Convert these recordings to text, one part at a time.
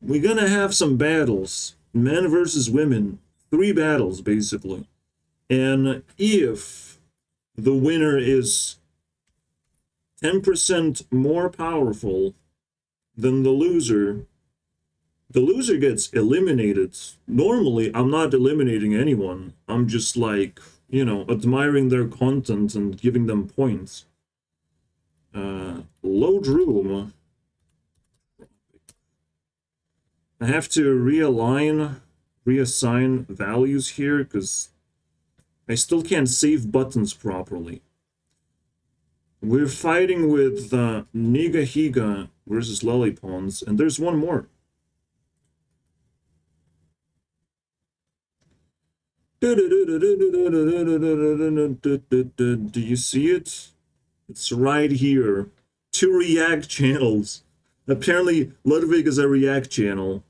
we're gonna have some battles. Men versus women. 3 battles, basically. And if the winner is 10% more powerful than the loser gets eliminated. Normally, I'm not eliminating anyone. I'm just like, you know, admiring their content and giving them points. Load room. I have to reassign values here because I still can't save buttons properly. We're fighting with Nigahiga versus Lillipons, and there's one more. Do you see it? It's right here. 2 React channels. Apparently, Ludwig is a React channel.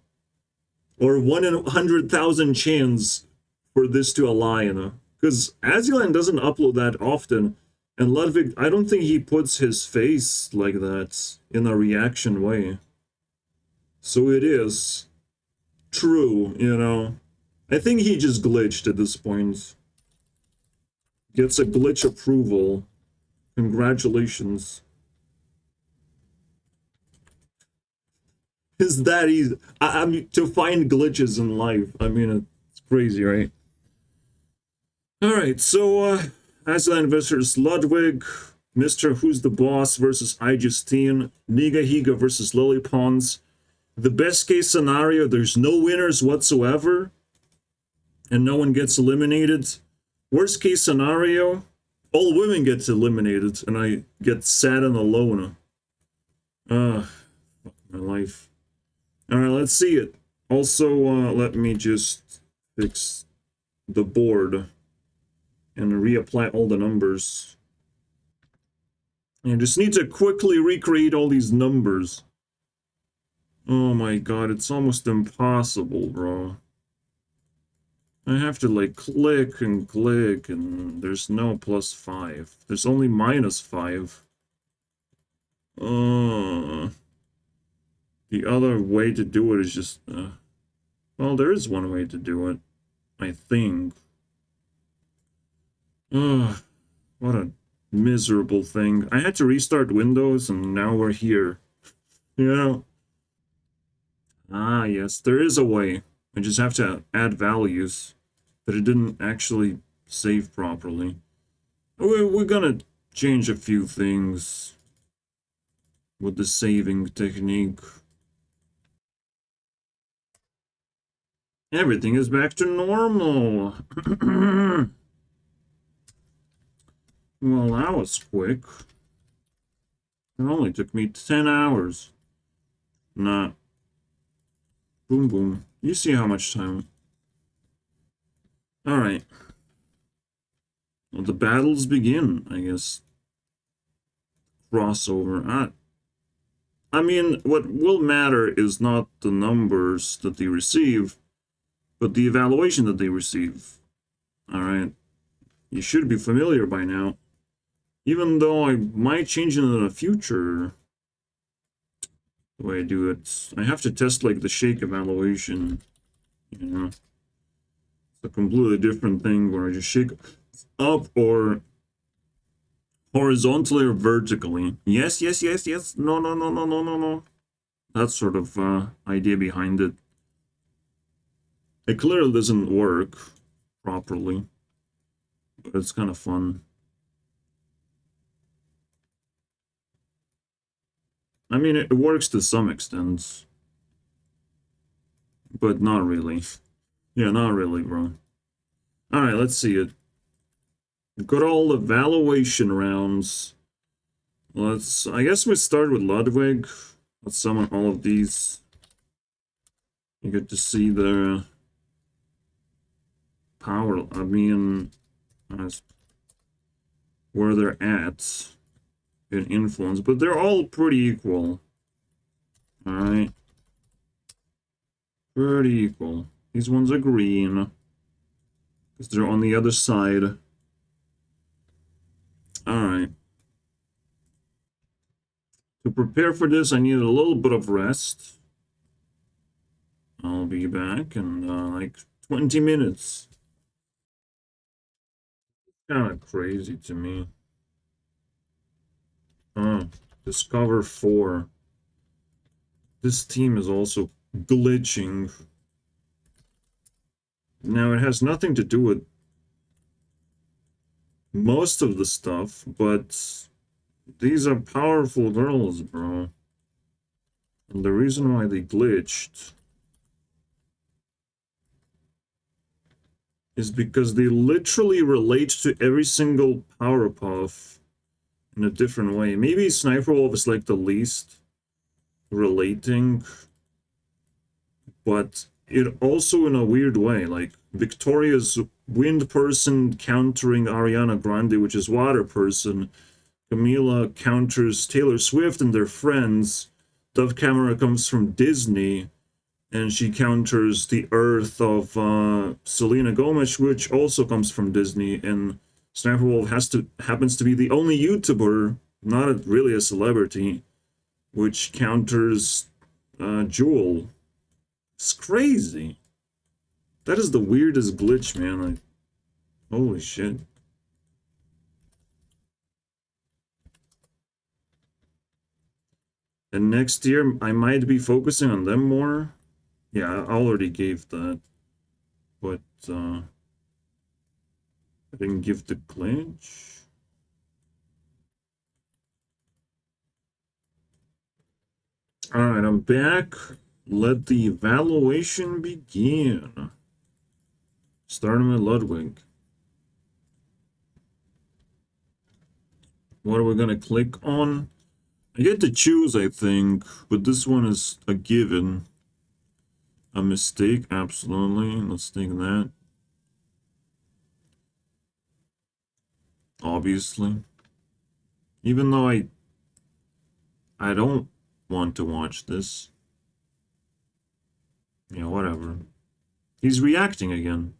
Or 1 in 100,000 chance for this to align. Because Azulan doesn't upload that often. And Ludwig, I don't think he puts his face like that in a reaction way. So it is true, you know. I think he just glitched at this point. Gets a glitch approval. Congratulations. Is that easy? I mean, to find glitches in life, I mean, it's crazy, right? Alright, so, Aslan versus Ludwig, Mr. Who's the Boss versus iJustine, Nigahiga versus Lillipons. The best case scenario, there's no winners whatsoever, and no one gets eliminated. Worst case scenario, all women get eliminated, and I get sad and alone. Fuck my life. Alright, let's see it. Also, let me just fix the board and reapply all the numbers. I just need to quickly recreate all these numbers. Oh my god, it's almost impossible, bro. I have to, like, click, and there's no +5. There's only -5. The other way to do it is just, well, there is one way to do it, I think. What a miserable thing. I had to restart Windows, and now we're here. You know? Ah, yes, there is a way. I just have to add values, but it didn't actually save properly. We're gonna change a few things with the saving technique. Everything is back to normal. Well, that was quick. It only took me 10 hours. Nah. Boom, boom. You see how much time. Alright. Well, the battles begin, I guess. Crossover. I mean, what will matter is not the numbers that they receive, but the evaluation that they receive. Alright. You should be familiar by now. Even though I might change it in the future, the way I do it, I have to test, like, the shake evaluation, you know? It's a completely different thing where I just shake up or horizontally or vertically. Yes, yes, yes, yes. No, no, no, no, no, no, no. That sort of idea behind it. It clearly doesn't work properly, but it's kind of fun. I mean, it works to some extent, but not really. Yeah, not really, bro. Alright, let's see it. We've got all the valuation rounds. I guess we start with Ludwig. Let's summon all of these. You get to see their power, I mean, where they're at in influence, but they're all pretty equal. Alright. Pretty equal. These ones are green, because they're on the other side. Alright. To prepare for this, I need a little bit of rest. I'll be back in like 20 minutes. Kind of crazy to me. Discover 4. This team is also glitching. Now, it has nothing to do with most of the stuff, but these are powerful girls, bro. And the reason why they glitched is because they literally relate to every single Powerpuff in a different way. Maybe Sniper Wolf is like the least relating, but it also in a weird way, like Victoria's Wind Person countering Ariana Grande, which is Water Person. Camila counters Taylor Swift and their friends. Dove Camera comes from Disney, and she counters the Earth of Selena Gomez, which also comes from Disney. And Sniper Wolf happens to be the only YouTuber, not really a celebrity, which counters Jewel. It's crazy. That is the weirdest glitch, man. Like, holy shit. And next year, I might be focusing on them more. Yeah, I already gave that. But, I didn't give the glitch. Alright, I'm back. Let the evaluation begin. Starting with Ludwig. What are we gonna click on? I get to choose, I think, but this one is a given. A mistake, absolutely. Let's take that. Obviously. Even though I don't want to watch this. Yeah, whatever. He's reacting again.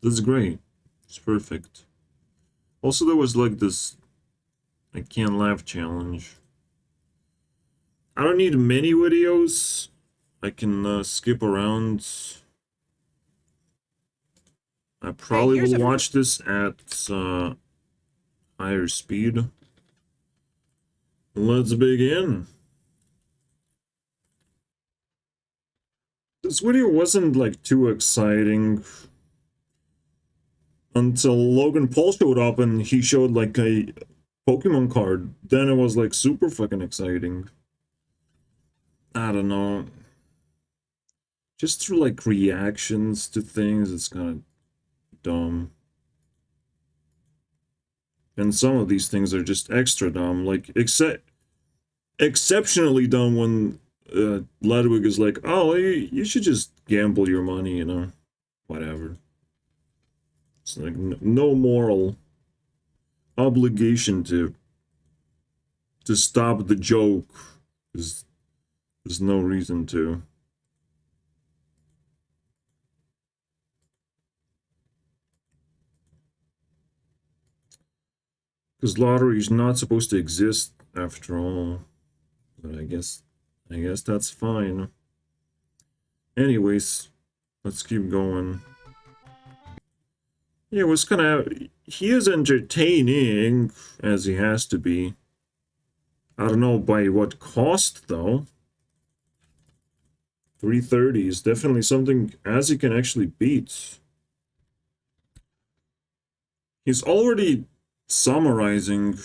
That's great. It's perfect. Also, there was like this I can't laugh challenge. I don't need many videos. I can skip around. I probably will watch this at higher speed. Let's begin. This video wasn't like too exciting until Logan Paul showed up and he showed like a Pokemon card. Then it was like super fucking exciting. I don't know. Just through like reactions to things, it's kind of dumb. And some of these things are just extra dumb, like exceptionally dumb when Ludwig is like, oh, you should just gamble your money, you know, whatever. It's like no moral obligation to stop the joke, because there's no reason to. Because lottery is not supposed to exist after all. But I guess that's fine. Anyways, let's keep going. Yeah, it was kind of... He is entertaining, as he has to be. I don't know by what cost, though. 330 is definitely something as he can actually beat. He's already summarizing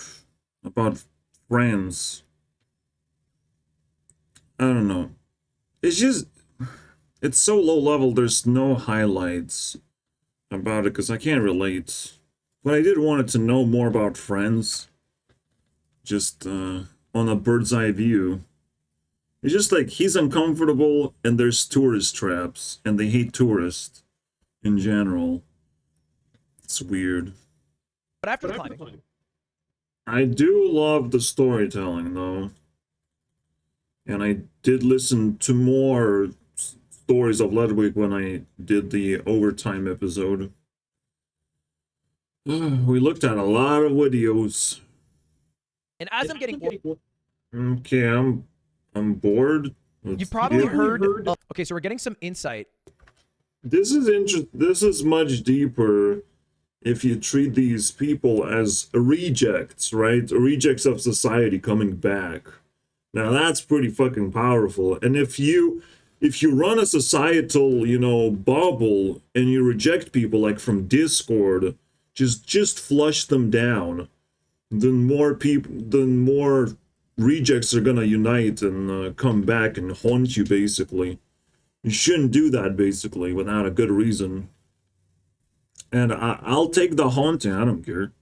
about friends. I don't know. It's just... It's so low level, there's no highlights about it, because I can't relate. But I did want to know more about friends. Just on a bird's eye view. It's just like he's uncomfortable and there's tourist traps and they hate tourists in general. It's weird. But after the climbing. I do love the storytelling though. And I did listen to more stories of Ludwig when I did the overtime episode. We looked at a lot of videos. And as I'm getting bored, Okay, I'm bored. You probably heard. Okay, so we're getting some insight. This is much deeper if you treat these people as rejects, right? Rejects of society coming back. Now that's pretty fucking powerful. And if you run a societal, bubble and you reject people like from Discord, just flush them down, then more rejects are gonna unite and come back and haunt you, basically. You shouldn't do that, basically, without a good reason. And I'll take the haunting, I don't care.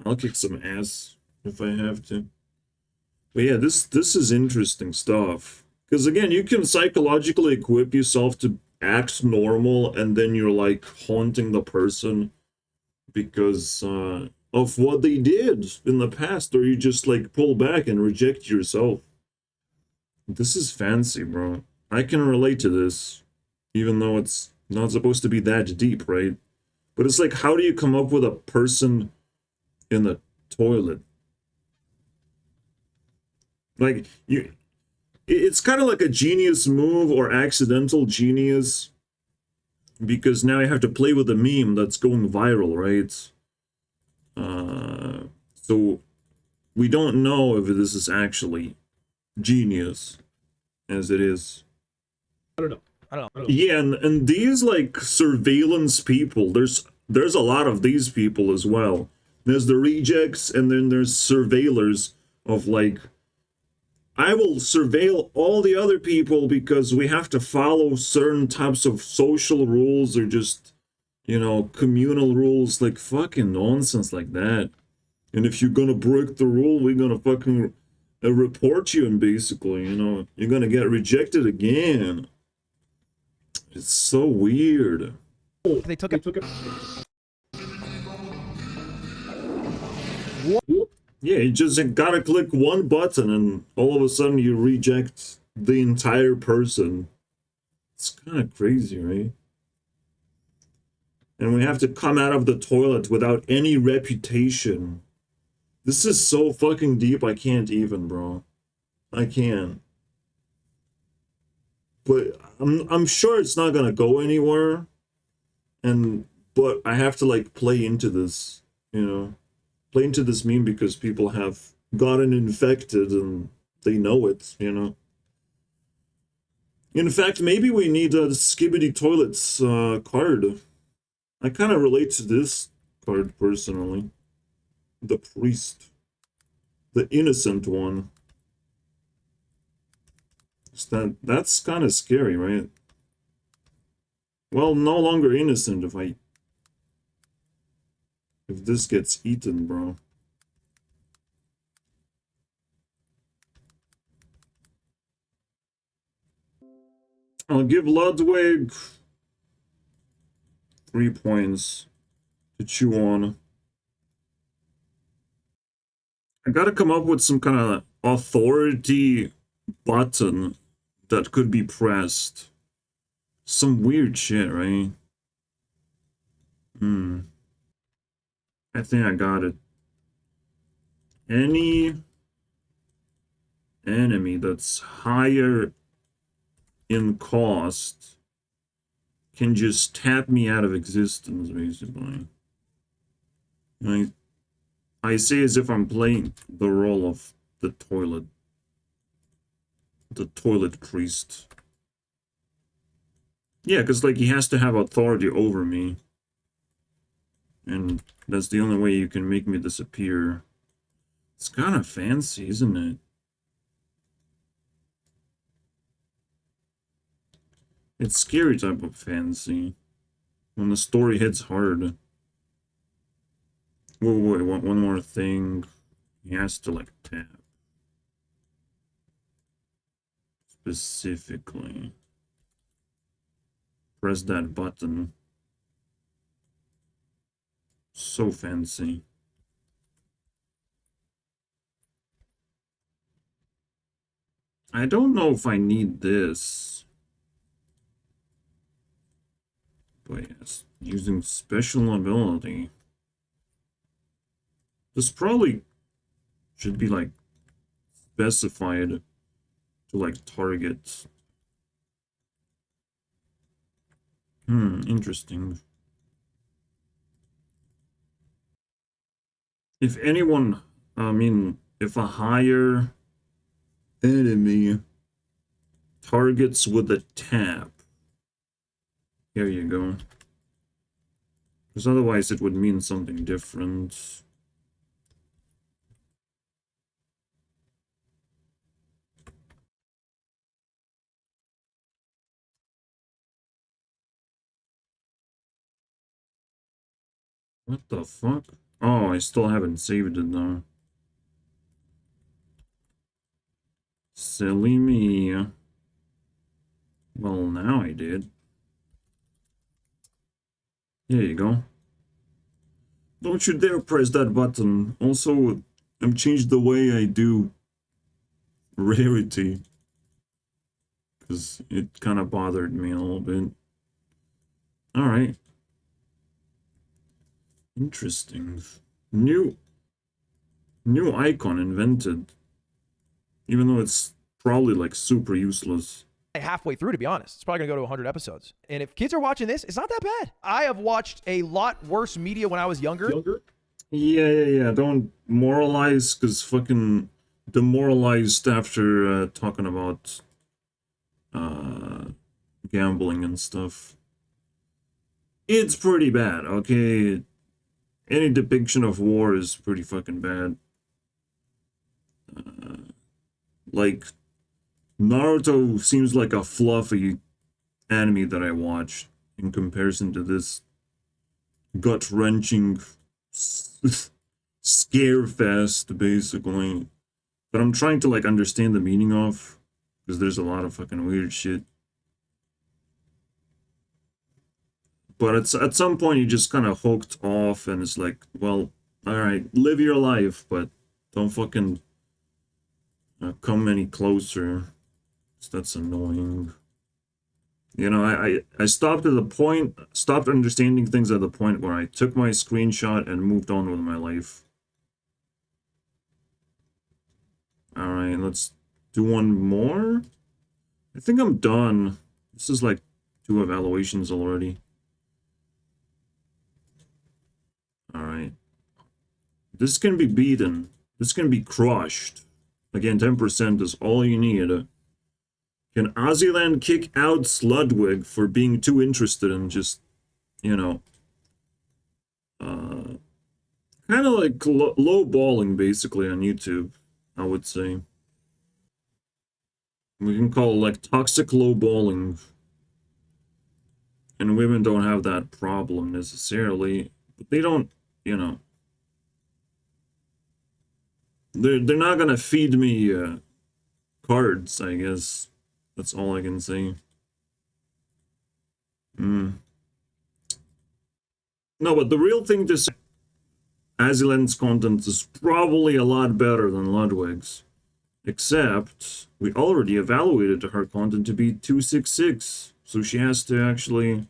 I'll kick some ass if I have to. But yeah, this is interesting stuff. Because again, you can psychologically equip yourself to act normal, and then you're like haunting the person because of what they did in the past, or you just like pull back and reject yourself. This is fancy, bro. I can relate to this, even though it's not supposed to be that deep, right? But it's like, how do you come up with a person in the toilet? Like, it's kind of like a genius move or accidental genius, because now you have to play with a meme that's going viral, right? So we don't know if this is actually genius, as it is. I don't know. Yeah, and these like surveillance people, there's a lot of these people as well. There's the rejects, and then there's surveillors of like, I will surveil all the other people because we have to follow certain types of social rules or just, communal rules, like fucking nonsense like that. And if you're gonna break the rule, we're gonna fucking report you, and basically, you're gonna get rejected again. It's so weird. They took it. Yeah, you just gotta click one button and all of a sudden you reject the entire person. It's kind of crazy, right? And we have to come out of the toilet without any reputation. This is so fucking deep, I can't even, bro. I can't. But I'm sure it's not gonna go anywhere. But I have to like play into this, play into this meme because people have gotten infected and they know it, In fact, maybe we need a Skibbity Toilets card. I kind of relate to this card personally. The priest. The innocent one. That's kind of scary, right? Well, no longer innocent if this gets eaten, bro. I'll give Ludwig 3 points to chew on. I gotta come up with some kind of authority button that could be pressed. Some weird shit, right? I think I got it. Any enemy that's higher in cost can just tap me out of existence, basically. I say as if I'm playing the role of the toilet priest. Yeah, because like he has to have authority over me. And that's the only way you can make me disappear. It's kind of fancy, isn't it? It's scary type of fancy. When the story hits hard. Wait, one more thing. He has to like tap. Specifically. Press that button. So fancy. I don't know if I need this. But yes, using special ability. This probably should be like specified to to like target. Interesting. If anyone, I mean, if a higher enemy targets with a tap, here you go. Because otherwise it would mean something different. What the fuck? Oh, I still haven't saved it though. Silly me. Well, now I did. Here you go. Don't you dare press that button. Also, I've changed the way I do rarity. Because it kind of bothered me a little bit. Alright. Interesting. New icon invented. Even though it's probably like super useless. Halfway through, to be honest. It's probably gonna go to 100 episodes. And if kids are watching this, it's not that bad. I have watched a lot worse media when I was younger. Yeah. Don't moralize, because fucking demoralized after talking about gambling and stuff. It's pretty bad, okay? Any depiction of war is pretty fucking bad. Like, Naruto seems like a fluffy anime that I watched in comparison to this gut-wrenching scare fest, basically. But I'm trying to, like, understand the meaning of, because there's a lot of fucking weird shit. But it's, at some point, you just kind of hooked off, and it's like, well, alright, live your life, but don't fucking come any closer. That's annoying. You know, I stopped at the point, stopped understanding things at the point where I took my screenshot and moved on with my life. Alright, let's do one more. I think I'm done. This is like 2 evaluations already. Alright. This can be beaten. This can be crushed. Again, 10% is all you need. Can Aziland kick out Sludwig for being too interested in just, you know, kind of like low balling basically on YouTube, I would say. We can call it like toxic low balling. And women don't have that problem necessarily, but they don't, you know, they're not gonna feed me cards, I guess. That's all I can say. No, but the real thing to say, Aziland's content is probably a lot better than Ludwig's. Except, we already evaluated her content to be 266, so she has to actually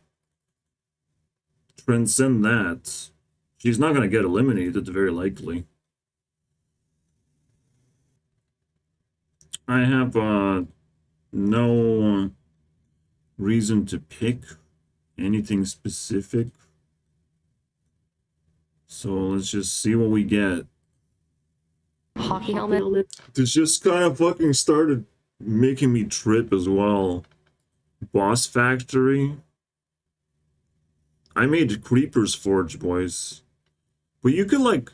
transcend that. She's not gonna get eliminated, very likely. I have, no reason to pick anything specific. So let's just see what we get. Hockey helmet. This just kind of fucking started making me trip as well. Boss Factory. I made Creeper's Forge, boys. But you could, like,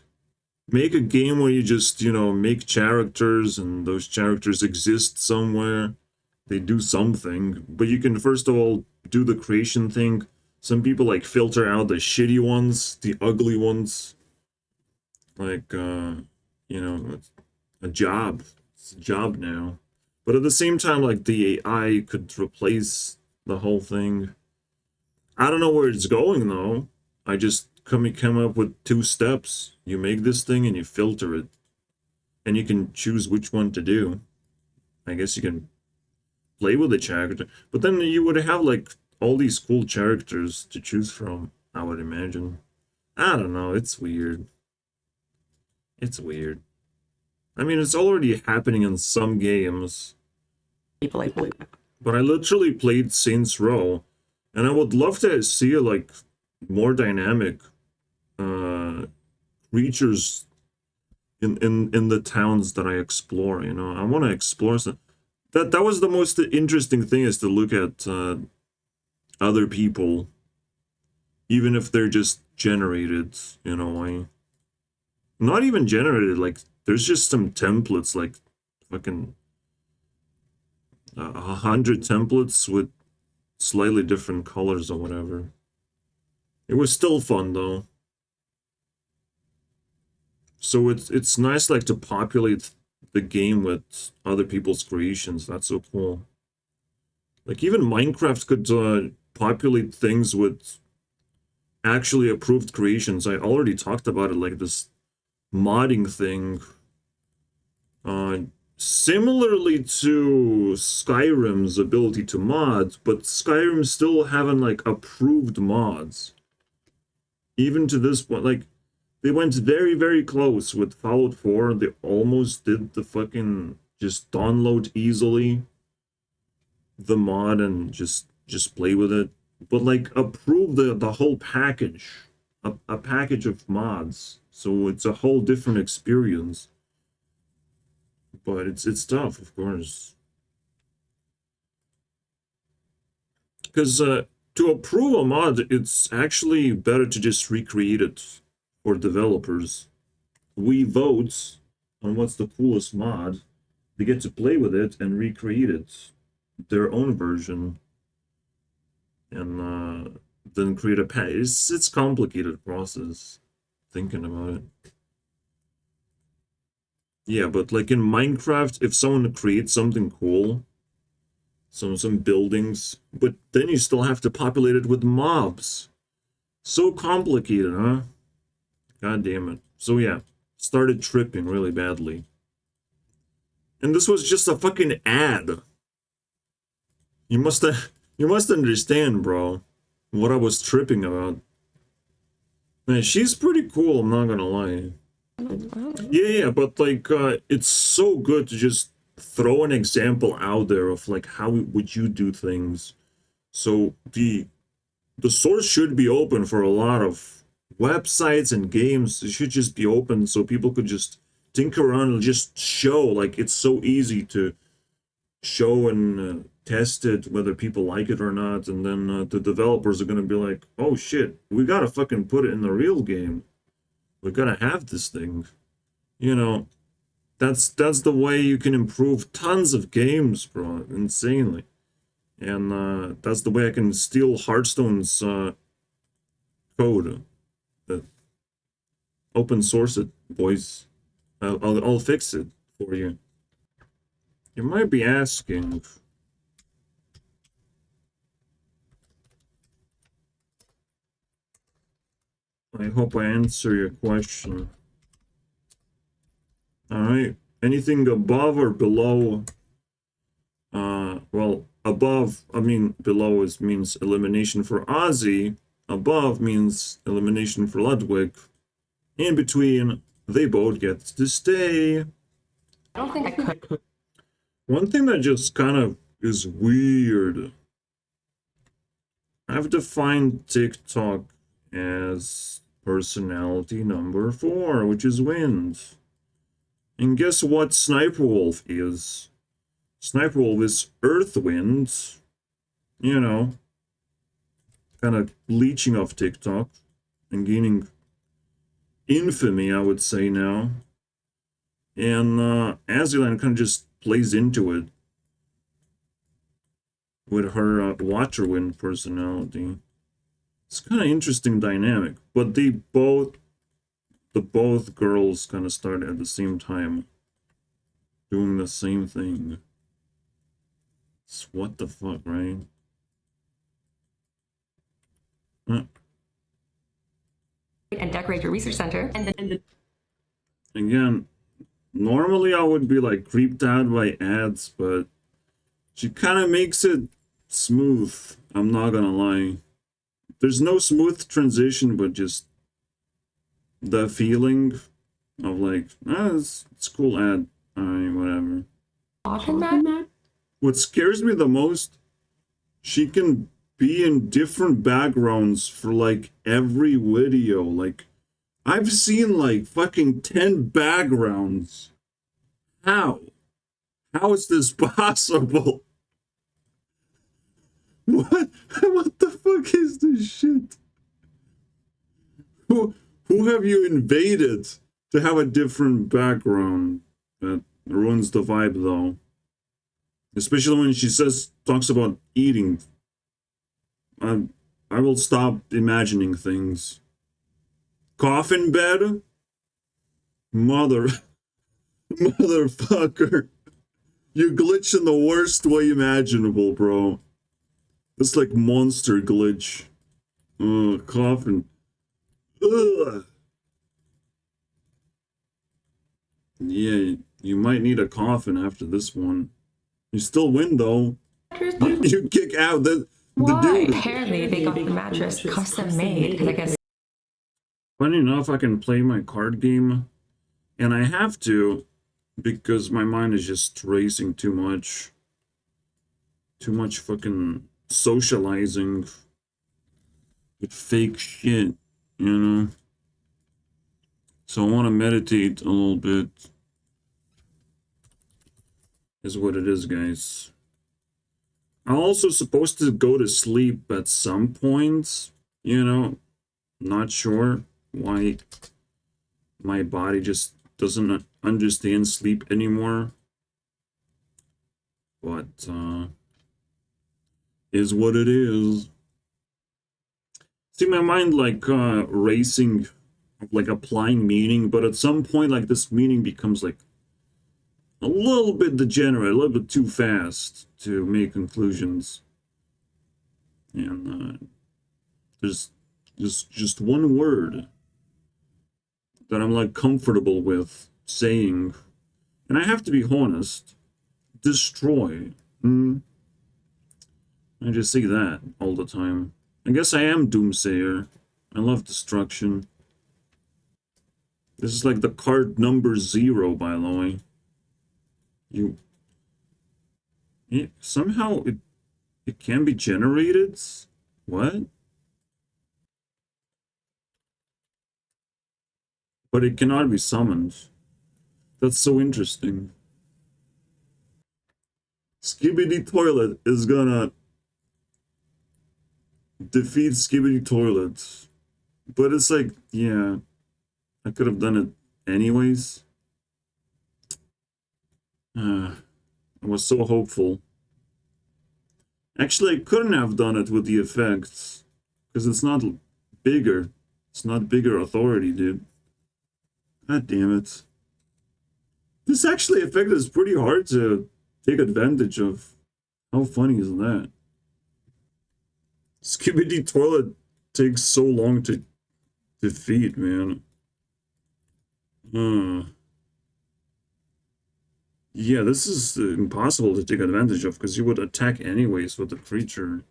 make a game where you just, you know, make characters and those characters exist somewhere. They do something. But you can, first of all, do the creation thing. Some people, like, filter out the shitty ones, the ugly ones. Like, you know, it's a job. It's a job now. But at the same time, like, the AI could replace the whole thing. I don't know where it's going, though. I just come up with 2 steps. You make this thing and you filter it. And you can choose which one to do. I guess you can play with the character. But then you would have, like, all these cool characters to choose from, I would imagine. I don't know, it's weird. It's weird. I mean, it's already happening in some games. people like that. But I literally played Saints Row, and I would love to see like more dynamic creatures in the towns that I explore. You know, I want to explore some. That was the most interesting thing, is to look at other people, even if they're just generated. You know, not even generated. Like, there's just some templates, like fucking 100 templates with slightly different colors or whatever. It was still fun though. So it's nice, like, to populate the game with other people's creations. That's so cool. Like, even Minecraft could populate things with actually approved creations. I already talked about it, like this modding thing. Similarly to Skyrim's ability to mod, but Skyrim still haven't, like, approved mods. Even to this point, like, they went very, very close with Fallout 4. They almost did the fucking just download easily the mod and just play with it. But, like, approve the whole package. A package of mods. So it's a whole different experience. But it's tough, of course. Because to approve a mod, it's actually better to just recreate it for developers. We vote on what's the coolest mod. They get to play with it and recreate it, their own version, and then create a pack. It's complicated process, thinking about it. Yeah, but like in Minecraft, if someone creates something cool, some buildings, but then you still have to populate it with mobs. So complicated, huh? God damn it. So yeah, started tripping really badly. And this was just a fucking ad. You must understand, bro, what I was tripping about. Man, she's pretty cool, I'm not gonna lie. Yeah, but like, it's so good to just throw an example out there of like how would you do things. So the source should be open for a lot of websites and games. It should just be open so people could just tinker around and just show. Like, it's so easy to show and test it, whether people like it or not, and then the developers are gonna be like, oh shit, we gotta fucking put it in the real game. We gotta have this thing. You know, that's the way you can improve tons of games, bro, insanely. And that's the way I can steal Hearthstone's code. Open source it, boys. I'll fix it for you. You might be asking, I hope I answer your question. Alright, anything above or below, well, above, I mean, below means elimination for Ozzy, above means elimination for Ludwig, in between, they both get to stay. I don't think I could. One thing that just kind of is weird, I've defined TikTok as personality number 4, which is wind. And guess what Sniper Wolf is? Sniper Wolf is Earth Wind. You know, kind of leeching off TikTok and gaining infamy, I would say now. And Azulan kind of just plays into it with her Water Wind personality. It's kind of interesting dynamic, but the both girls kind of start at the same time doing the same thing. It's what the fuck, right? And decorate your research center. And then Again, normally I would be like creeped out by ads, but she kind of makes it smooth. I'm not gonna lie. There's no smooth transition, but just the feeling of like, it's a cool ad. Alright, whatever. often that. What scares me the most, she can be in different backgrounds for like every video. Like, I've seen like fucking 10 backgrounds. How? How is this possible? What? What the fuck is this shit? Who have you invaded to have a different background? That ruins the vibe though. Especially when she talks about eating. I will stop imagining things. Coffin bed? Motherfucker. You glitch in the worst way imaginable, bro. It's like monster glitch. Coffin. Ugh. Yeah, you might need a coffin after this one. You still win though. You kick out the dude. Apparently, they got the mattress custom made because I guess. Funny enough, I can play my card game, and I have to because my mind is just racing too much. Too much fucking socializing with fake shit, you know? So I want to meditate a little bit. Is what it is, guys. I'm also supposed to go to sleep at some point, you know? Not sure why my body just doesn't understand sleep anymore. But, is what it is. See, my mind, like, racing, like, applying meaning, but at some point, like, this meaning becomes, like, a little bit degenerate, a little bit too fast to make conclusions. And, there's just one word that I'm, like, comfortable with saying, and I have to be honest, destroy. I just say that all the time. I guess I am Doomsayer. I love destruction. This is like the card number 0, by the way. Somehow it can be generated? What? But it cannot be summoned. That's so interesting. Skibidi Toilet is gonna defeat Skibidi Toilet. But it's like, yeah, I could have done it anyways. I was so hopeful. Actually, I couldn't have done it with the effects. Because it's not bigger. It's not bigger authority, dude. God damn it. This actually effect is pretty hard to take advantage of. How funny is that? Skibidi Toilet takes so long to defeat, man. Yeah, this is impossible to take advantage of because you would attack anyways with the creature.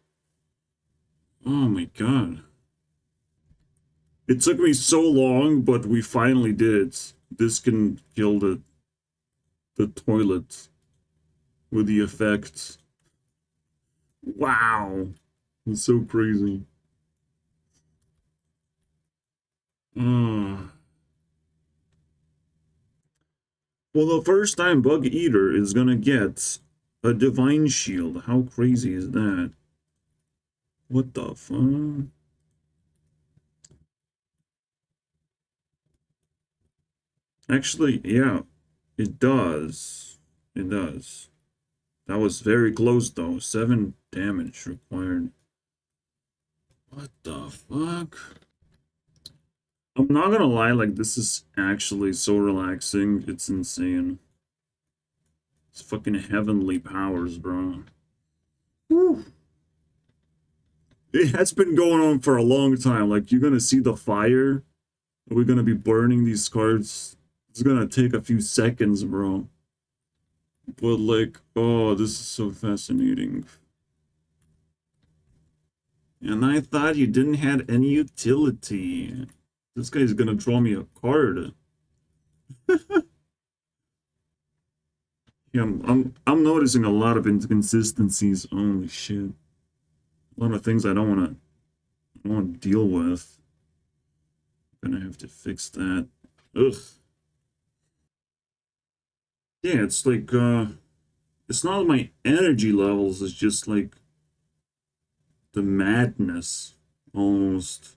Oh my god. It took me so long, but we finally did it. This can kill the toilet with the effects. Wow. It's so crazy. Well, the first time Bug Eater is gonna get a Divine Shield. How crazy is that? What the fuck? Actually, yeah, it does. It does. That was very close, though. 7 damage required. What the fuck? I'm not gonna lie, like, this is actually so relaxing. It's insane. It's fucking heavenly powers, bro. Whew. It has been going on for a long time. Like, you're gonna see the fire. We're gonna be burning these cards. It's gonna take a few seconds, bro. But, like, oh, this is so fascinating. And I thought you didn't have any utility. This guy's gonna draw me a card. Yeah, I'm noticing a lot of inconsistencies. Holy shit. A lot of things I don't want to deal with. Gonna have to fix that. Ugh. Yeah, it's like it's not my energy levels, it's just like the madness almost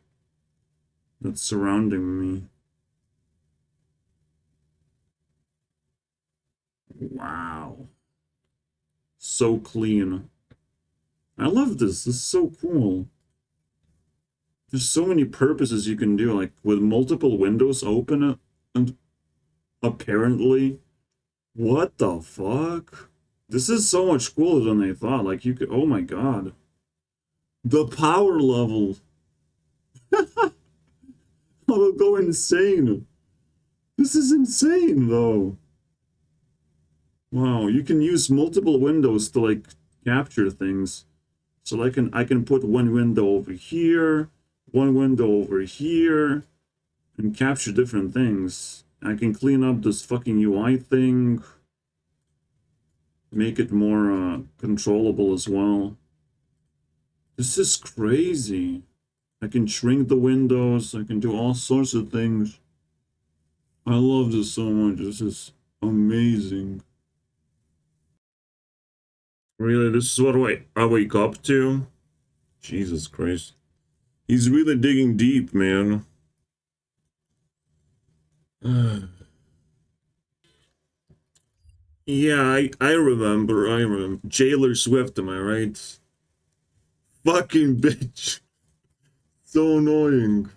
that's surrounding me. Wow. So clean. I love this. This is so cool. There's so many purposes you can do, like with multiple windows open and apparently. What the fuck? This is so much cooler than I thought. Like you could, oh my god. The power level. I will go insane. This is insane though. Wow, you can use multiple windows to like capture things. So I can put one window over here, one window over here, and capture different things. I can clean up this fucking UI thing, make it more controllable as well. This is crazy. I can shrink the windows, I can do all sorts of things. I love this so much. This is amazing. Really, this is what I wake up to? Jesus Christ. He's really digging deep, man. Yeah, I remember. Jailer Swift, am I right? Fucking bitch. So annoying.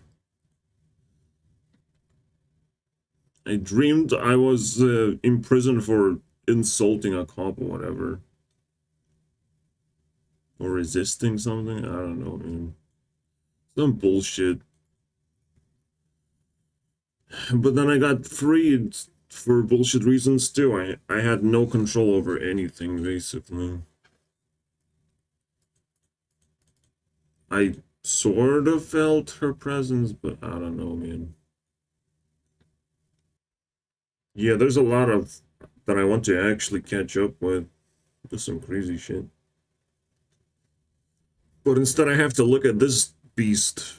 I dreamed I was in prison for insulting a cop or whatever. Or resisting something? I don't know, man. Some bullshit. But then I got freed for bullshit reasons too. I had no control over anything, basically. I sort of felt her presence, but I don't know, man. Yeah, there's a lot of that I want to actually catch up with. There's some crazy shit. But instead I have to look at this beast.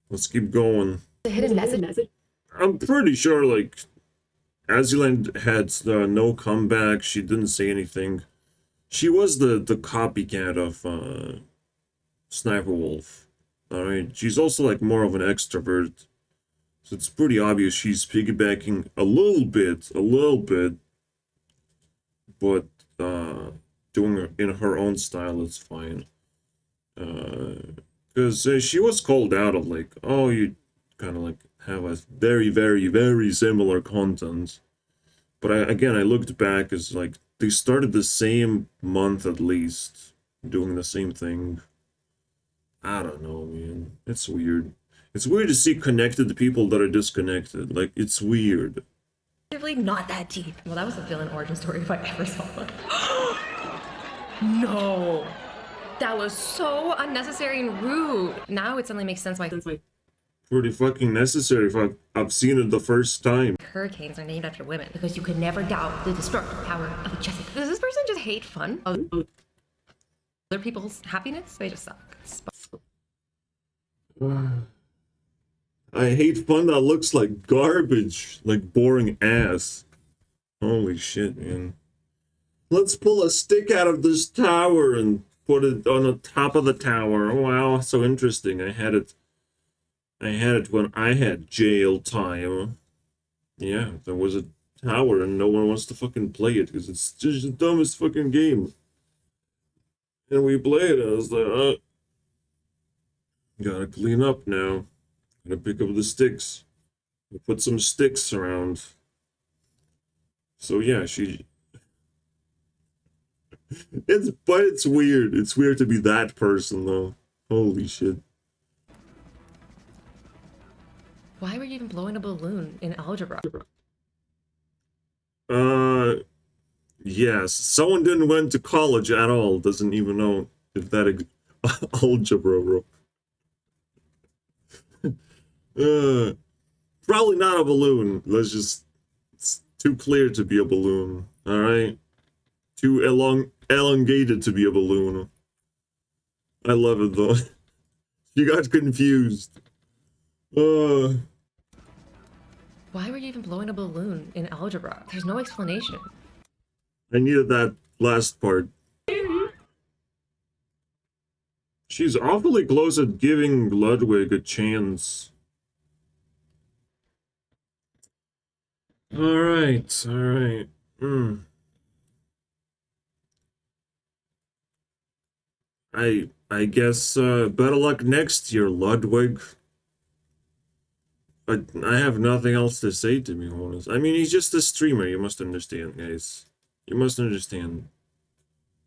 Let's keep going. The hidden message. I'm pretty sure, like, Azuland had no comeback. She didn't say anything. She was the copycat of Sniper Wolf. Alright, she's also, like, more of an extrovert. So it's pretty obvious she's piggybacking a little bit, but doing it in her own style is fine. Because she was called out of like, oh, you kind of like have a very, very, very similar content. But I looked back as like they started the same month at least, doing the same thing. I don't know, man. It's weird. It's weird to see connected people that are disconnected. Like, it's weird. Really not that deep. Well, that was a villain origin story if I ever saw one. No. That was so unnecessary and rude. Now it suddenly makes sense why Pretty fucking necessary if I've seen it the first time. hurricanes are named after women. Because you could never doubt the destructive power of a Jessica. Does this person just hate fun? Other people's happiness? They just suck. I hate fun that looks like garbage, like boring ass. Holy shit, man. Let's pull a stick out of this tower and put it on the top of the tower. Oh, wow, so interesting. I had it when I had jail time. Yeah, there was a tower and no one wants to fucking play it because it's just the dumbest fucking game. And we played it. I was like, gotta clean up now. Gotta pick up the sticks. We'll put some sticks around. So yeah, it's weird. It's weird to be that person though. Holy shit. Why were you even blowing a balloon in algebra? Yes. Someone didn't went to college at all. Doesn't even know if that algebra, bro. Probably not a balloon. Let's just, it's Too clear to be a balloon. All right. Too elongated to be a balloon. I love it though. You got confused. Why were you even blowing a balloon in algebra? There's no explanation. I needed that last part. She's awfully close at giving Ludwig a chance. Alright, alright. I guess better luck next year, Ludwig. But I have nothing else to say, to be honest. I mean, he's just a streamer, you must understand, guys. You must understand.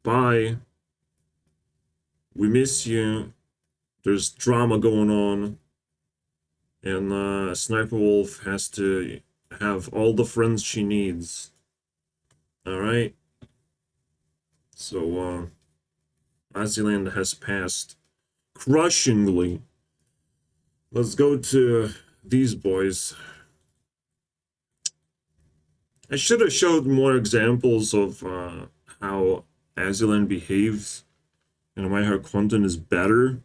Bye. We miss you. There's drama going on. And Sniper Wolf has to have all the friends she needs. Alright? So, Aziland has passed crushingly. Let's go to these boys. I should have showed more examples of how Aziland behaves and why her content is better.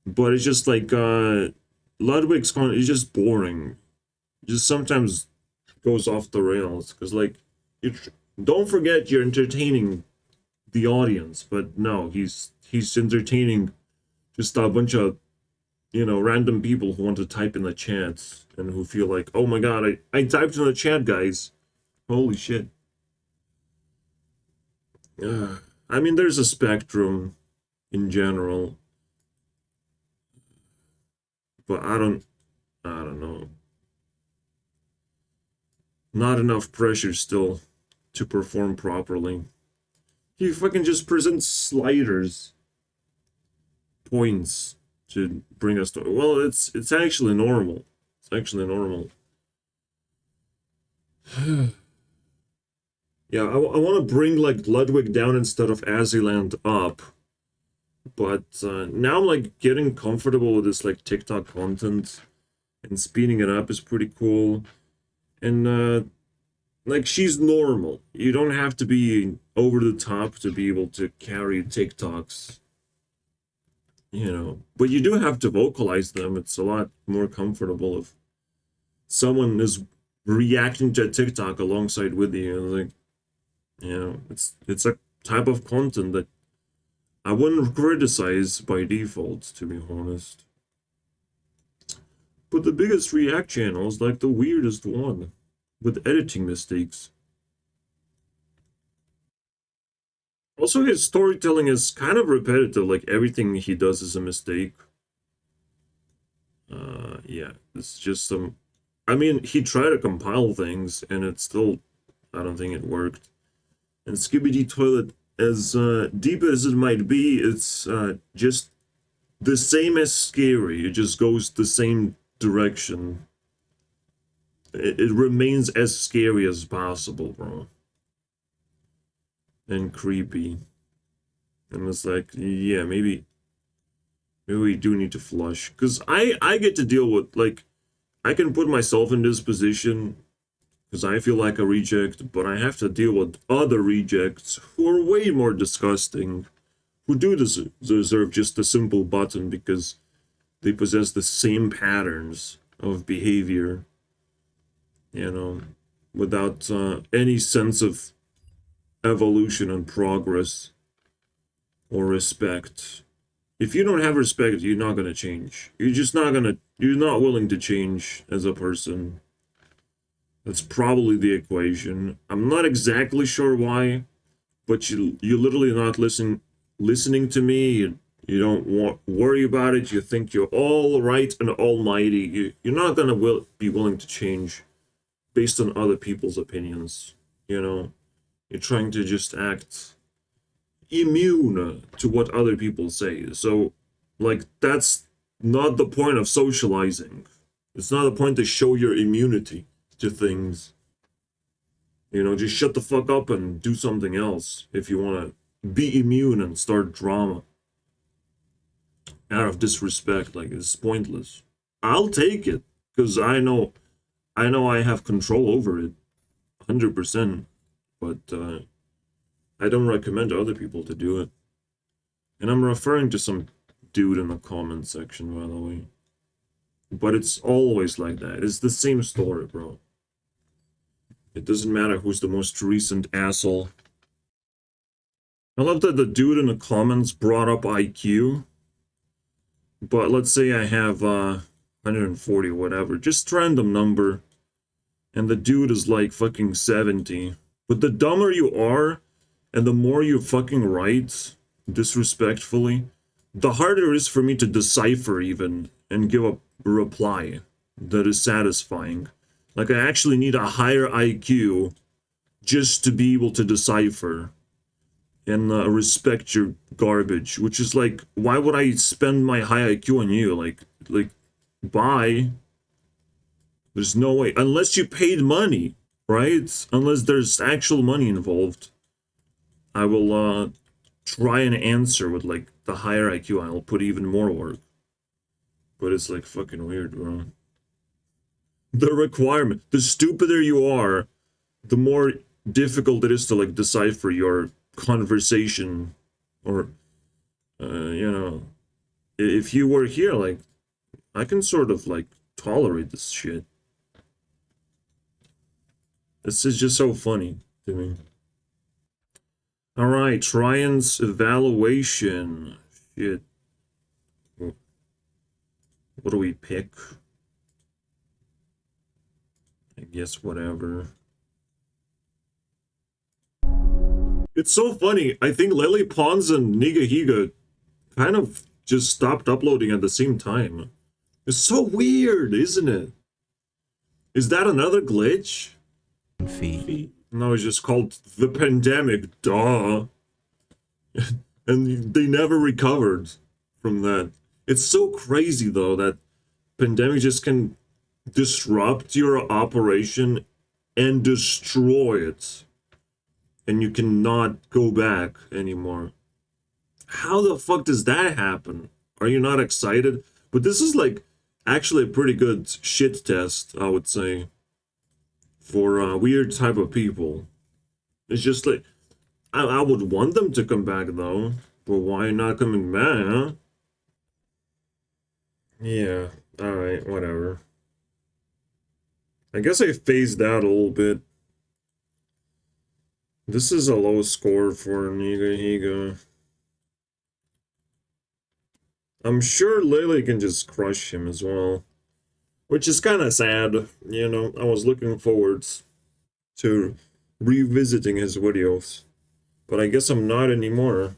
But it's just like Ludwig's content is just boring. It just sometimes goes off the rails because like don't forget you're entertaining the audience, but no, he's entertaining just a bunch of random people who want to type in the chat and who feel like, oh my god, I typed in the chat, guys. Holy shit. I mean, there's a spectrum in general, but I don't know. Not enough pressure still to perform properly. He fucking just presents sliders, points to bring us to. Well, it's actually normal. It's actually normal. Yeah, I want to bring like Ludwig down instead of Aziland up, but now I'm like getting comfortable with this like TikTok content, and speeding it up is pretty cool, and like she's normal. You don't have to be over the top to be able to carry TikToks, but you do have to vocalize them. It's a lot more comfortable if someone is reacting to a TikTok alongside with you. Like, it's a type of content that I wouldn't criticize by default, to be honest. But the biggest React channel is like the weirdest one, with editing mistakes. Also, his storytelling is kind of repetitive, like everything he does is a mistake. Yeah, it's just some... I mean, he tried to compile things, and it still... I don't think it worked. And Skibidi Toilet, as deep as it might be, it's just the same as scary. It just goes the same direction. It remains as scary as possible, bro. And creepy. And it's like, yeah, maybe we do need to flush. Because I get to deal with, like, I can put myself in this position because I feel like a reject, but I have to deal with other rejects who are way more disgusting, who do deserve just a simple button because they possess the same patterns of behavior, without any sense of evolution and progress or respect. If you don't have respect, you're not going to change. You're not willing to change as a person. That's probably the equation. I'm not exactly sure why, but you're literally not listening to me. You don't worry about it. You think you're all right and almighty. You're not going to be willing to change based on other people's opinions. You're trying to just act immune to what other people say. So, like, that's not the point of socializing. It's not the point to show your immunity to things. Just shut the fuck up and do something else if you want to be immune and start drama out of disrespect. Like, it's pointless. I'll take it because I know I have control over it. 100%. But I don't recommend other people to do it. And I'm referring to some dude in the comment section, by the way. But it's always like that. It's the same story, bro. It doesn't matter who's the most recent asshole. I love that the dude in the comments brought up IQ. But let's say I have 140 or whatever. Just random number. And the dude is like fucking 70. But the dumber you are, and the more you fucking write, disrespectfully, the harder it is for me to decipher even, and give a reply that is satisfying. Like, I actually need a higher IQ just to be able to decipher and respect your garbage, which is like, why would I spend my high IQ on you? Like, bye. There's no way, unless you paid money, right? Unless there's actual money involved, I will try and answer with like the higher IQ. I'll put even more work. But it's like fucking weird, bro. The requirement, the stupider you are, the more difficult it is to like decipher your conversation. Or you know, if you were here, like, I can sort of like tolerate this shit. This is just so funny to me. Alright, Ryan's evaluation. Shit. What do we pick? I guess whatever. It's so funny. I think Lily Pons and Nigahiga kind of just stopped uploading at the same time. It's so weird, isn't it? Is that another glitch? Feet. No, it's just called the pandemic, duh. And they never recovered from that. It's so crazy, though, that pandemic just can disrupt your operation and destroy it. And you cannot go back anymore. How the fuck does that happen? Are you not excited? But this is, like, actually a pretty good shit test, I would say. For a weird type of people. It's just like, I would want them to come back though, but why not coming back, huh? Yeah, alright, whatever. I guess I phased out a little bit. This is a low score for Nigahiga. I'm sure Lily can just crush him as well. Which is kind of sad, you know. I was looking forward to revisiting his videos. But I guess I'm not anymore.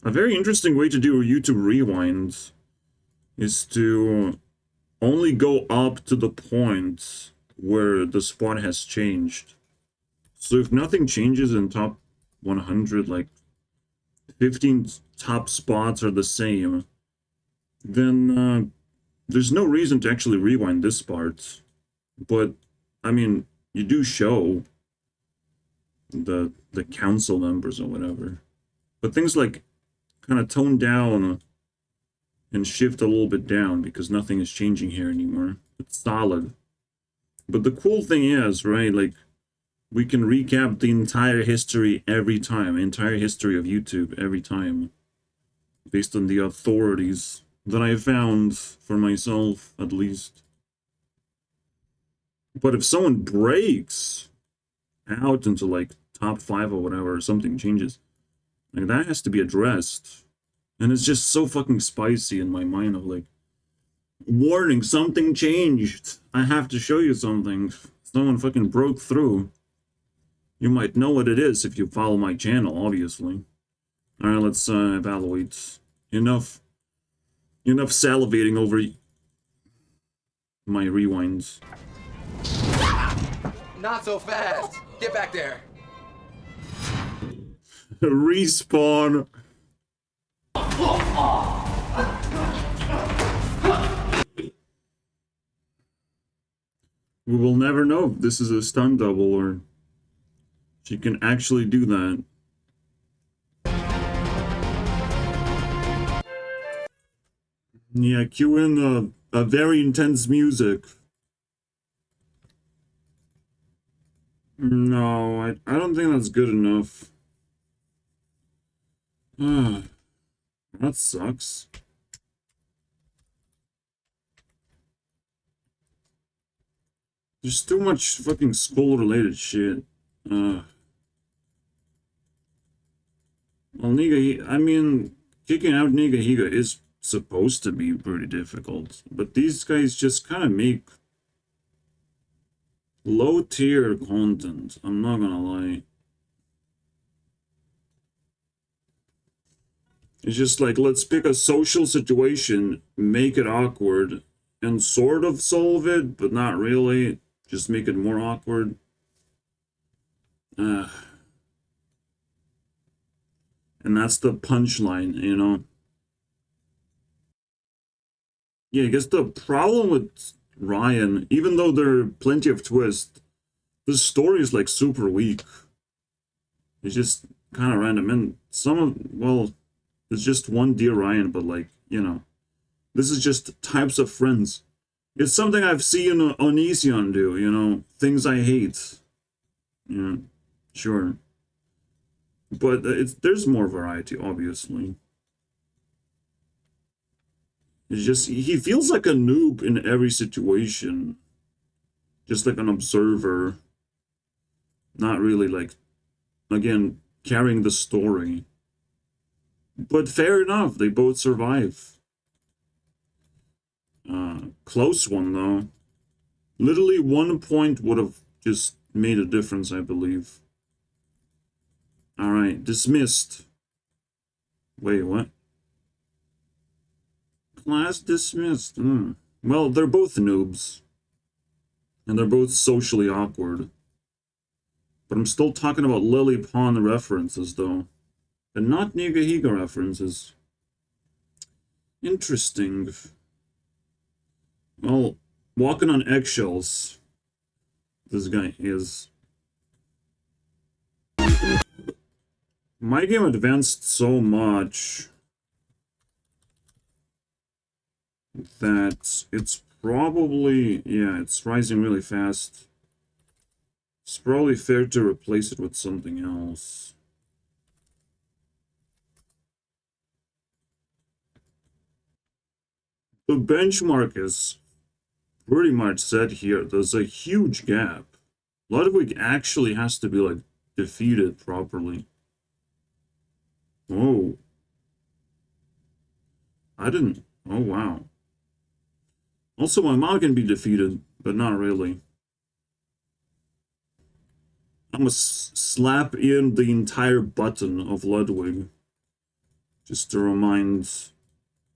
A very interesting way to do a YouTube rewind is to only go up to the point where the spot has changed. So if nothing changes in top 100, like 15 top spots are the same, then there's no reason to actually rewind this part. But, I mean, you do show the council members or whatever. But things like kind of tone down and shift a little bit down because nothing is changing here anymore. It's solid. But the cool thing is, right, like, we can recap the entire history every time, entire history of YouTube every time, based on the authorities that I found for myself, at least. But if someone breaks out into, like, top 5 or whatever, or something changes, like, that has to be addressed. And it's just so fucking spicy in my mind of, like, warning, something changed. I have to show you something. Someone fucking broke through. You might know what it is if you follow my channel, obviously. Alright, let's evaluate. Enough salivating over my rewinds. Not so fast. Get back there. Respawn. We will never know if this is a stunt double or she can actually do that. Yeah, cue in a very intense music. No, I don't think that's good enough. Ah, that sucks. There's too much fucking school-related shit. Well, I mean, kicking out Nigahiga is supposed to be pretty difficult, but these guys just kind of make low-tier content, I'm not gonna lie. It's just like, let's pick a social situation, make it awkward, and sort of solve it, but not really. Just make it more awkward. And that's the punchline, you know? Yeah, I guess the problem with Ryan, even though there are plenty of twists, the story is like super weak. It's just kind of random. And some of, well, there's just one Dear Ryan, but like, you know, this is just types of friends. It's something I've seen Onision do, you know, things I hate. Yeah, sure. But there's more variety, obviously. It's just, he feels like a noob in every situation. Just like an observer. Not really like, again, carrying the story. But fair enough, they both survive. Close one, though. Literally 1 point would have just made a difference, I believe. Alright, dismissed. Wait, what? Class dismissed. Well, they're both noobs. And they're both socially awkward. But I'm still talking about Lily Pond references, though. And not Nigahiga references. Interesting. Well, walking on eggshells. This guy is. My game advanced so much that it's probably, yeah, it's rising really fast. It's probably fair to replace it with something else. The benchmark is pretty much set here. There's a huge gap. Ludwig actually has to be, like, defeated properly. Oh. I didn't. Oh, wow. Also, my mom can be defeated, but not really. I'm gonna slap in the entire button of Ludwig. Just to remind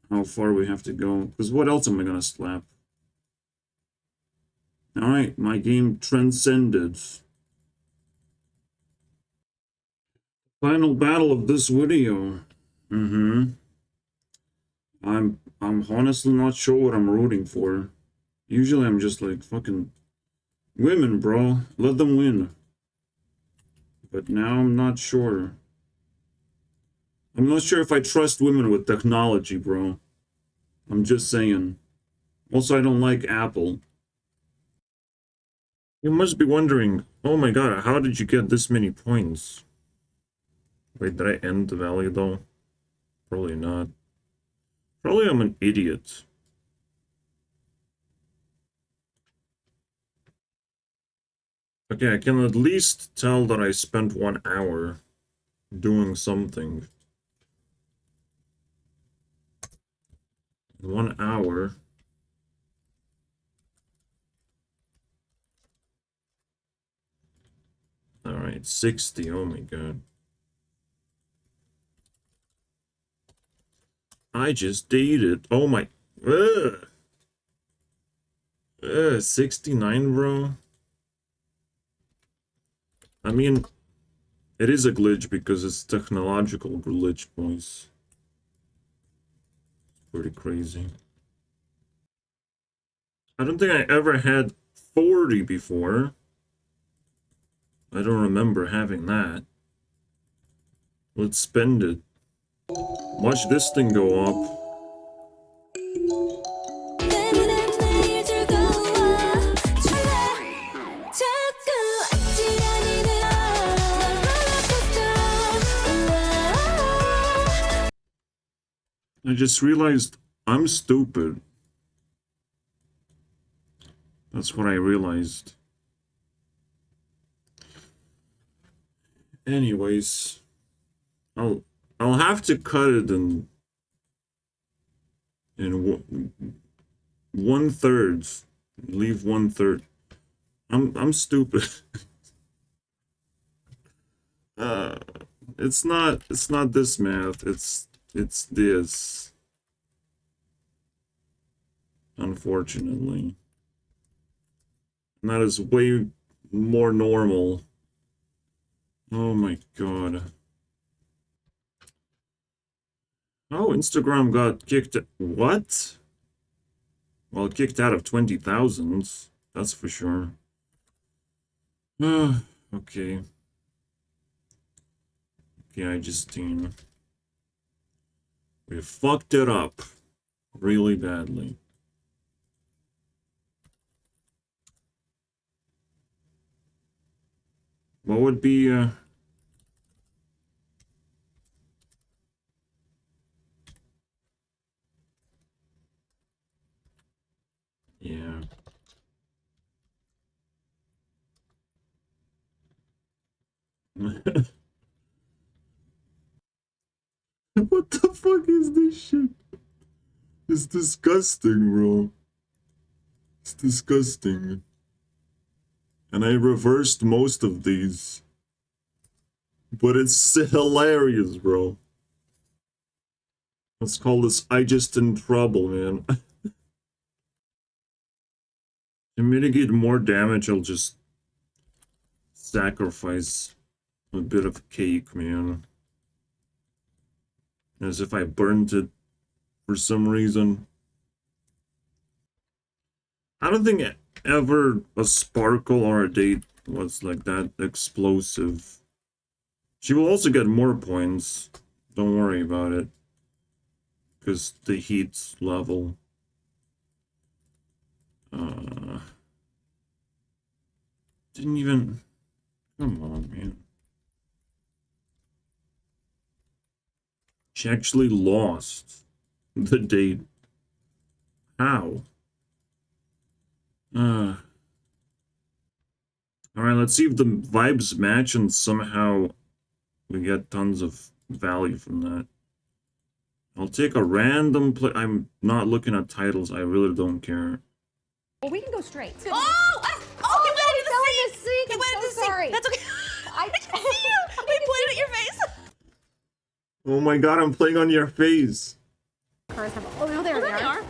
how far we have to go. Because what else am I gonna slap? Alright, my game transcended. Final battle of this video. I'm honestly not sure what I'm rooting for. Usually I'm just like, fucking women, bro. Let them win. But now I'm not sure. I'm not sure if I trust women with technology, bro. I'm just saying. Also, I don't like Apple. You must be wondering, oh my god, how did you get this many points? Wait, did I end the valley though? Probably not. Probably I'm an idiot. Okay, I can at least tell that I spent 1 hour doing something. 1 hour. Alright, 60, oh my god. I just dated. Oh my. 69, bro. I mean, it is a glitch because it's technological glitch, boys. Pretty crazy. I don't think I ever had 40 before. I don't remember having that. Let's spend it. Watch this thing go up. I just realized I'm stupid. That's what I realized. Anyways, I'll have to cut it in one third. Leave 1/3. I'm stupid. It's not this math. It's this. Unfortunately. And that is way more normal. Oh my god. Oh, Instagram got kicked. What? Well, kicked out of 20,000. That's for sure. Okay. Okay, I just we fucked it up really badly. What would be yeah. What the fuck is this shit? It's disgusting, bro. It's disgusting. And I reversed most of these. But it's hilarious, bro. Let's call this I just in trouble, man. To mitigate more damage, I'll just sacrifice a bit of cake, man. As if I burned it for some reason. I don't think ever a sparkle or a date was like that explosive. She will also get more points. Don't worry about it. Because the heat level. Didn't even... Come on, man. She actually lost the date. How? Alright, let's see if the vibes match and somehow we get tons of value from that. I'll take a random play. I'm not looking at titles. I really don't care. Well, we can go straight. He went into the sink. He went into the sink. Sorry. That's okay. I didn't see you. He pointed at your face. Oh my god, I'm playing on your face. Oh, no, there they are.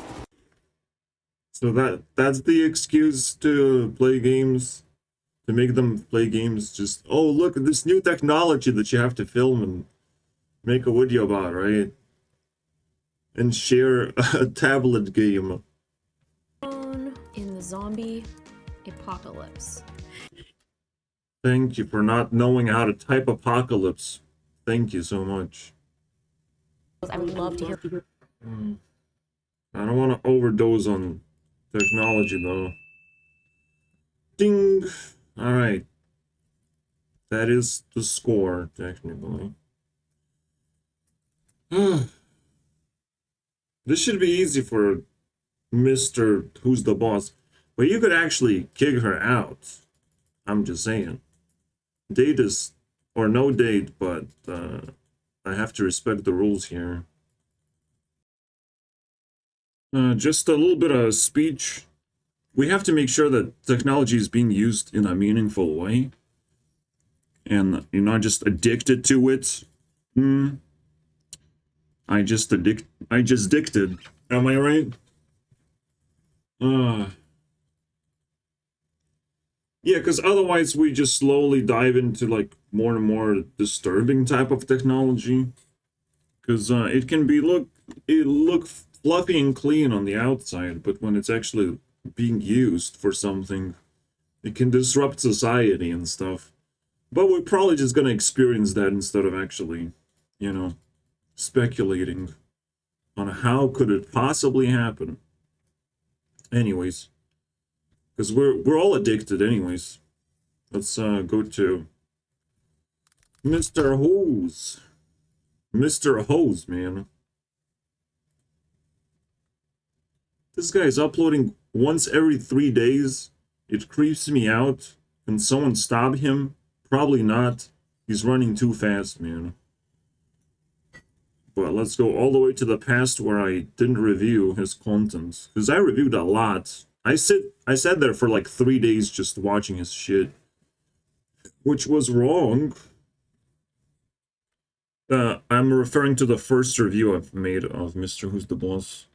So that's the excuse to play games, to make them play games. Just, oh, look at this new technology that you have to film and make a video about, right? And share a tablet game. In the zombie apocalypse. Thank you for not knowing how to type apocalypse. Thank you so much. I would love to hear. I don't want to overdose on technology, though. Ding! Alright. That is the score, technically. This should be easy for Mr. Who's the Boss. But you could actually kick her out. I'm just saying. Date is... Or no date, but I have to respect the rules here. Just a little bit of speech. We have to make sure that technology is being used in a meaningful way. And you're not just addicted to it. I just dicted. Am I right? Yeah, because otherwise we just slowly dive into like more and more disturbing type of technology. Because it can be look fluffy and clean on the outside, but when it's actually being used for something. It can disrupt society and stuff. But we're probably just gonna experience that instead of actually, you know, speculating on how could it possibly happen. Anyways, because we're all addicted anyways. Let's go to Mr. Hose. Mr. Hose, man. This guy is uploading once every 3 days. It creeps me out. Can someone stop him? Probably not. He's running too fast, man. But let's go all the way to the past where I didn't review his content. Because I reviewed a lot. I sat there for like 3 days just watching his shit. Which was wrong. I'm referring to the first review I've made of Mr. Who's the Boss.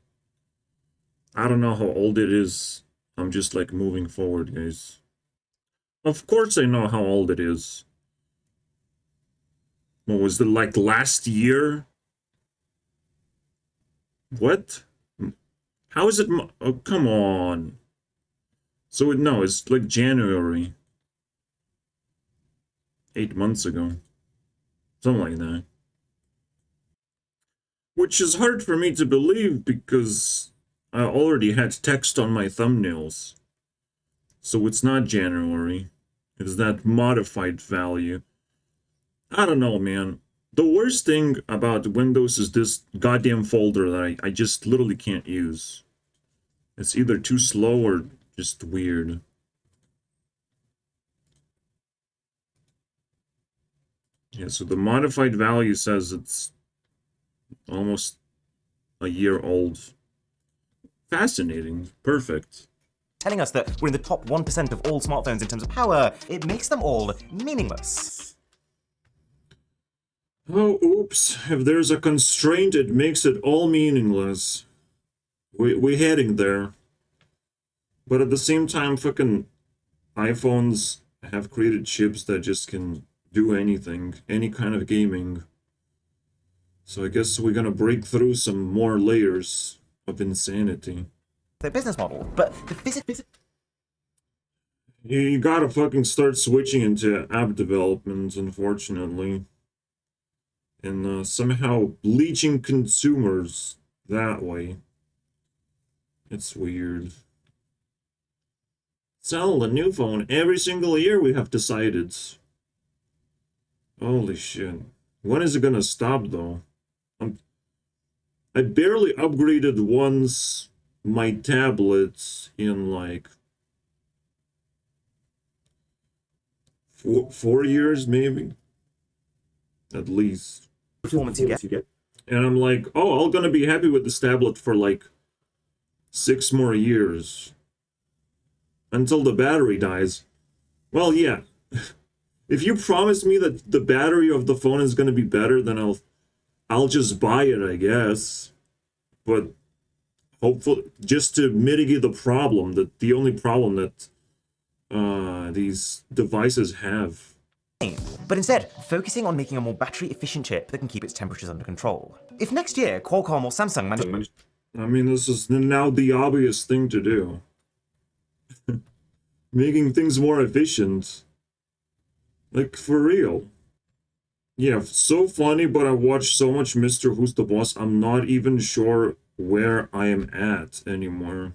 I don't know how old it is. I'm just like moving forward, guys. Of course I know how old it is. What was it, like last year? What? How is it? Oh, come on. So no, it's like January. 8 months ago. Something like that. Which is hard for me to believe because I already had text on my thumbnails. So it's not January. It's that modified value. I don't know, man. The worst thing about Windows is this goddamn folder that I just literally can't use. It's either too slow or just weird. Yeah, so the modified value says it's almost a year old. Fascinating. Perfect. Telling us that we're in the top 1% of all smartphones in terms of power, it makes them all meaningless. Oh, oops. If there's a constraint, it makes it all meaningless. We're heading there. But at the same time, fucking iPhones have created chips that just can do anything, any kind of gaming. So I guess we're gonna break through some more layers of insanity. Their business model, but the physics. You gotta fucking start switching into app development, unfortunately. And somehow bleaching consumers that way. It's weird. Sell a new phone every single year, we have decided. Holy shit. When is it gonna stop, though? I barely upgraded once my tablet in like 4 years, maybe? At least. Performance you get. And I'm like, oh, I'm gonna be happy with this tablet for like 6 more years. Until the battery dies. Well, yeah. If you promise me that the battery of the phone is gonna be better, then I'll just buy it, I guess. But hopefully, just to mitigate the problem, the only problem that these devices have. But instead, focusing on making a more battery-efficient chip that can keep its temperatures under control. If next year Qualcomm or Samsung manage... I mean, this is now the obvious thing to do. Making things more efficient. Like, for real. Yeah, so funny, but I watched so much Mr. Who's the Boss, I'm not even sure where I am at anymore.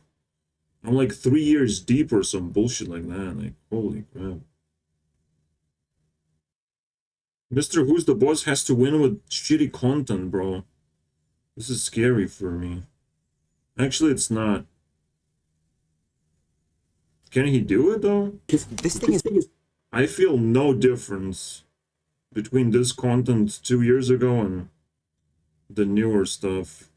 I'm like 3 years deep or some bullshit like that. Like, holy crap. Mr. Who's the Boss has to win with shitty content, bro. This is scary for me. Actually, it's not. Can he do it, though? This thing is... I feel no difference between this content 2 years ago and the newer stuff.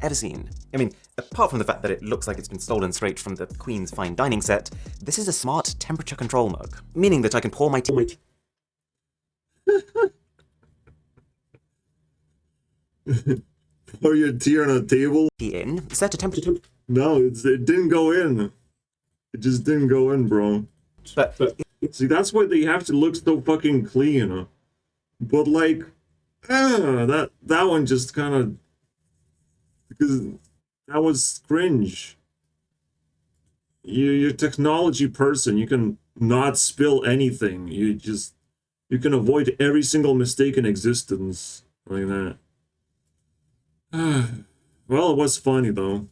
ever seen. I mean, apart from the fact that it looks like it's been stolen straight from the Queen's fine dining set, this is a smart temperature control mug, meaning that I can pour my tea... Pour your tea on a table? in, set a temperature... No, it didn't go in. It just didn't go in, bro. But See, that's why they have to look so fucking clean. But like, that one just kind of, because that was cringe. you're a technology person. You can not spill anything. You can avoid every single mistake in existence like that. Well, it was funny though.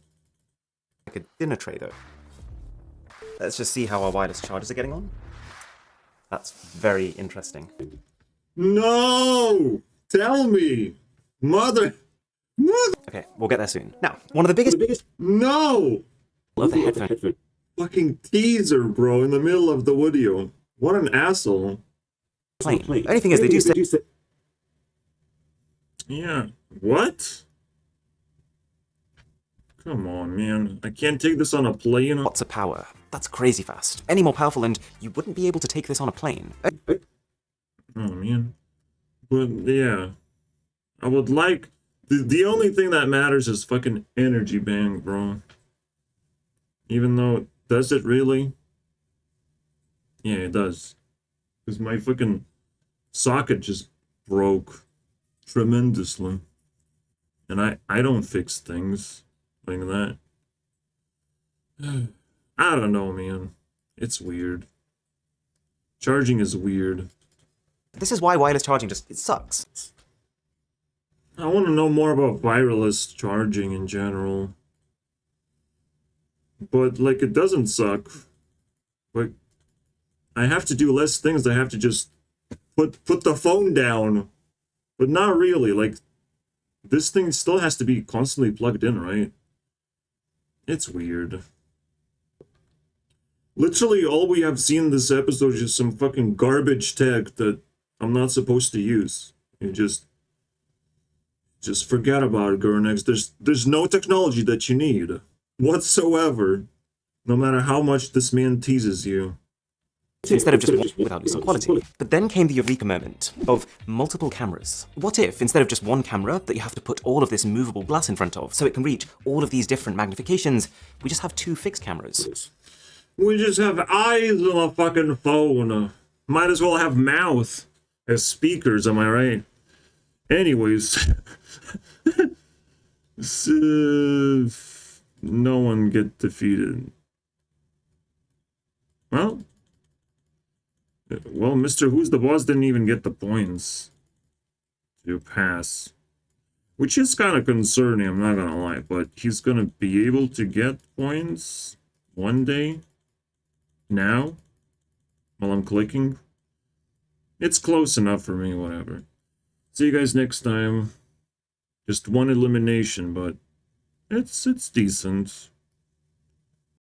Like a dinner trader. Let's just see how our wireless chargers are getting on. That's very interesting. No! Tell me! Mother! Okay, we'll get there soon. Now, one of the biggest No! of the headphone Fucking teaser, bro, in the middle of the video. What an asshole. plane. The only thing is they do say Yeah. What? Come on, man. I can't take this on a plane. watts of power. That's crazy fast. Any more powerful and you wouldn't be able to take this on a plane. Oh, man. But, yeah. I would like... The only thing that matters is fucking energy bang, bro. Even though... Does it really? Yeah, it does. Because my fucking socket just broke tremendously. And I don't fix things like that. I don't know, man. It's weird. Charging is weird. This is why wireless charging it sucks. I want to know more about wireless charging in general. But, like, it doesn't suck. Like, I have to do less things. I have to just put the phone down. But not really. Like, this thing still has to be constantly plugged in, right? It's weird. Literally, all we have seen this episode is just some fucking garbage tech that I'm not supposed to use. You just forget about it, Gurunext. There's no technology that you need whatsoever, no matter how much this man teases you. Instead of just one without losing quality. But then came the eureka moment of multiple cameras. What if, instead of just one camera that you have to put all of this movable glass in front of so it can reach all of these different magnifications, we just have two fixed cameras? We just have eyes on a fucking phone. Might as well have mouth as speakers, am I right? Anyways. So, no one get defeated. Well, Mr. Who's the Boss didn't even get the points to pass. Which is kind of concerning, I'm not gonna lie, but he's gonna be able to get points one day. Now, while I'm clicking. It's close enough for me, whatever. See you guys next time. Just one elimination, but it's decent.